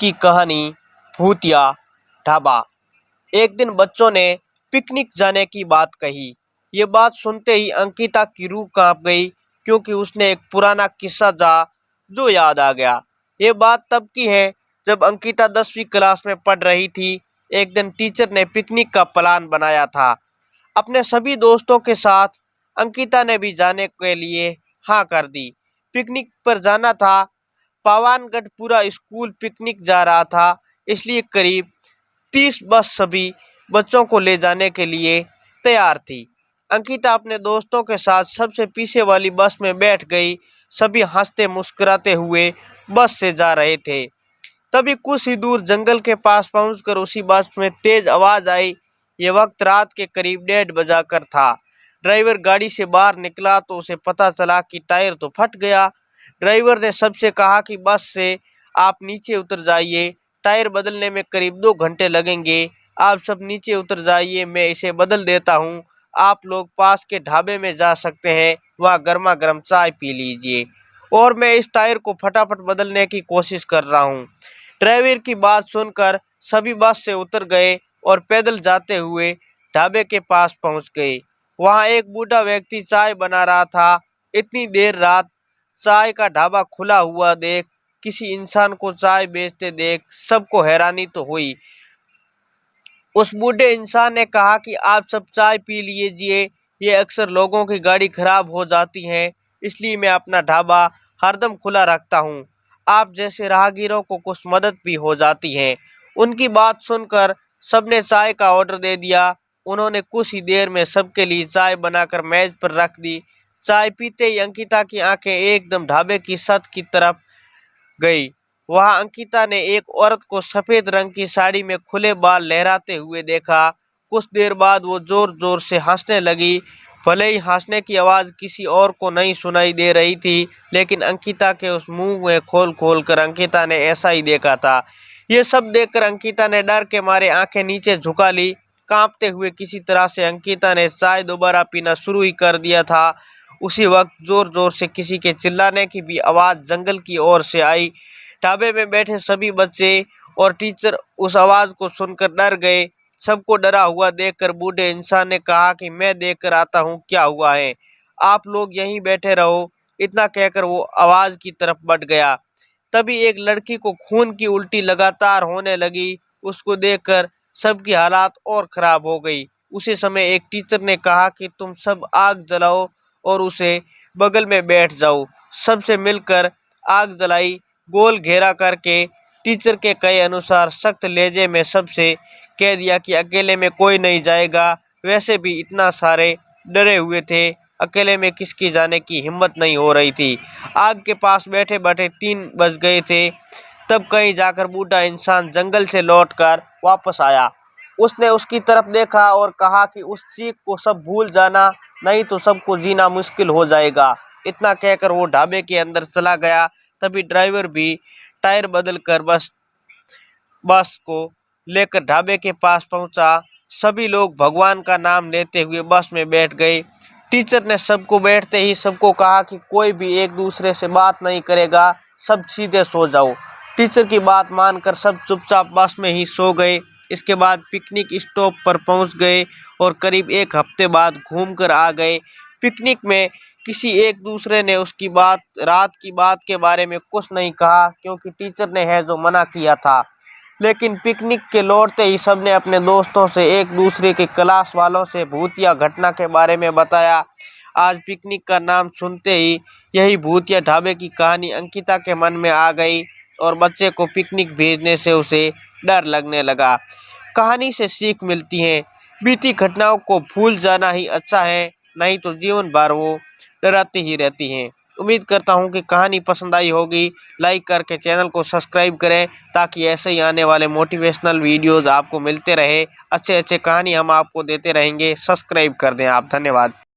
की कहानी भूतिया ढाबा। एक दिन बच्चों ने पिकनिक जाने की बात कही। ये बात सुनते ही अंकिता की रूह कांप गई, क्योंकि उसने एक पुराना किस्सा जाना जो याद आ गया। ये बात तब की है जब अंकिता 10वीं क्लास में पढ़ रही थी। एक दिन टीचर ने पिकनिक का प्लान बनाया था अपने सभी दोस्तों के साथ। अंकिता ने भी जाने के लिए हाँ कर दी। पिकनिक पर जाना था पावानगढ़। पूरा स्कूल पिकनिक जा रहा था, इसलिए करीब 30 बस सभी बच्चों को ले जाने के लिए तैयार थी। अंकिता अपने दोस्तों के साथ सबसे पीछे वाली बस में बैठ गई। सभी हंसते मुस्कुराते हुए बस से जा रहे थे। तभी कुछ ही दूर जंगल के पास पहुंचकर उसी बस में तेज आवाज आई। ये वक्त रात के करीब 1:30 बजाकर था। ड्राइवर गाड़ी से बाहर निकला तो उसे पता चला कि टायर तो फट गया। ड्राइवर ने सबसे कहा कि बस से आप नीचे उतर जाइए, टायर बदलने में करीब 2 घंटे लगेंगे। आप सब नीचे उतर जाइए, मैं इसे बदल देता हूँ। आप लोग पास के ढाबे में जा सकते हैं, वहाँ गर्मा गर्म चाय पी लीजिए और मैं इस टायर को फटाफट बदलने की कोशिश कर रहा हूँ। ड्राइवर की बात सुनकर सभी बस से उतर गए और पैदल जाते हुए ढाबे के पास पहुंच गए। वहां एक बूढ़ा व्यक्ति चाय बना रहा था। इतनी देर रात चाय का ढाबा खुला हुआ देख, किसी इंसान को चाय बेचते देख सबको हैरानी तो हुई। उस बूढ़े इंसान ने कहा कि आप सब चाय पी लीजिए, ये अक्सर लोगों की गाड़ी खराब हो जाती है, इसलिए मैं अपना ढाबा हरदम खुला रखता हूँ। आप जैसे राहगीरों को कुछ मदद भी हो जाती है। उनकी बात सुनकर सबने चाय का ऑर्डर दे दिया। उन्होंने कुछ ही देर में सबके लिए चाय बनाकर मेज पर रख दी। चाय पीते ही अंकिता की आंखें एकदम ढाबे की छत की तरफ गई। वहां अंकिता ने एक औरत को सफेद रंग की साड़ी में खुले बाल लहराते हुए देखा। कुछ देर बाद वो जोर जोर से हंसने लगी। भले ही हंसने की आवाज किसी और को नहीं सुनाई दे रही थी, लेकिन अंकिता के उस मुंह में खोल खोल कर अंकिता ने ऐसा ही देखा था। ये सब देखकर अंकिता ने डर के मारे आंखें नीचे झुका ली। कांपते हुए किसी तरह से अंकिता ने चाय दोबारा पीना शुरू ही कर दिया था। उसी वक्त जोर जोर से किसी के चिल्लाने की भी आवाज जंगल की ओर से आई। ढाबे में बैठे सभी बच्चे और टीचर उस आवाज को सुनकर डर गए। सबको डरा हुआ देखकर बूढ़े इंसान ने कहा कि मैं देखकर आता हूँ क्या हुआ है, आप लोग यहीं बैठे रहो। इतना कहकर वो आवाज की तरफ बढ़ गया। तभी एक लड़की को खून की उल्टी लगातार होने लगी। उसको देखकर सबकी हालात और खराब हो गई। उसी समय एक टीचर ने कहा कि तुम सब आग जलाओ और उसे बगल में बैठ जाओ। सबसे मिलकर आग जलाई। गोल घेरा करके टीचर के कहे अनुसार सख्त लहजे में सबसे कह दिया कि अकेले में कोई नहीं जाएगा। वैसे भी इतना सारे डरे हुए थे, अकेले में किसकी जाने की हिम्मत नहीं हो रही थी। आग के पास बैठे बैठे 3 बज गए थे। तब कहीं जाकर बूढ़ा इंसान जंगल से लौटकर वापस आया। उसने उसकी तरफ देखा और कहा कि उस चीख को सब भूल जाना, नहीं तो सबको जीना मुश्किल हो जाएगा। इतना कहकर वो ढाबे के अंदर चला गया। तभी ड्राइवर भी टायर बदल कर बस को लेकर ढाबे के पास पहुंचा। सभी लोग भगवान का नाम लेते हुए बस में बैठ गए। टीचर ने सबको बैठते ही सबको कहा कि कोई भी एक दूसरे से बात नहीं करेगा, सब सीधे सो जाओ। टीचर की बात मानकर सब चुपचाप बस में ही सो गए। इसके बाद पिकनिक स्टॉप पर पहुंच गए और करीब 1 हफ्ते बाद घूमकर आ गए। पिकनिक में किसी एक दूसरे ने उसकी रात की बात के बारे में कुछ नहीं कहा, क्योंकि टीचर ने है जो मना किया था। लेकिन पिकनिक के लौटते ही सबने अपने दोस्तों से, एक दूसरे के क्लास वालों से भूतिया घटना के बारे में बताया। आज पिकनिक का नाम सुनते ही यही भूतिया ढाबे की कहानी अंकिता के मन में आ गई और बच्चे को पिकनिक भेजने से उसे डर लगने लगा। कहानी से सीख मिलती है, बीती घटनाओं को भूल जाना ही अच्छा है, नहीं तो जीवन भर वो डराती ही रहती हैं। उम्मीद करता हूँ कि कहानी पसंद आई होगी। लाइक करके चैनल को सब्सक्राइब करें, ताकि ऐसे ही आने वाले मोटिवेशनल वीडियोज़ आपको मिलते रहे। अच्छे अच्छे कहानी हम आपको देते रहेंगे। सब्सक्राइब कर दें आप। धन्यवाद।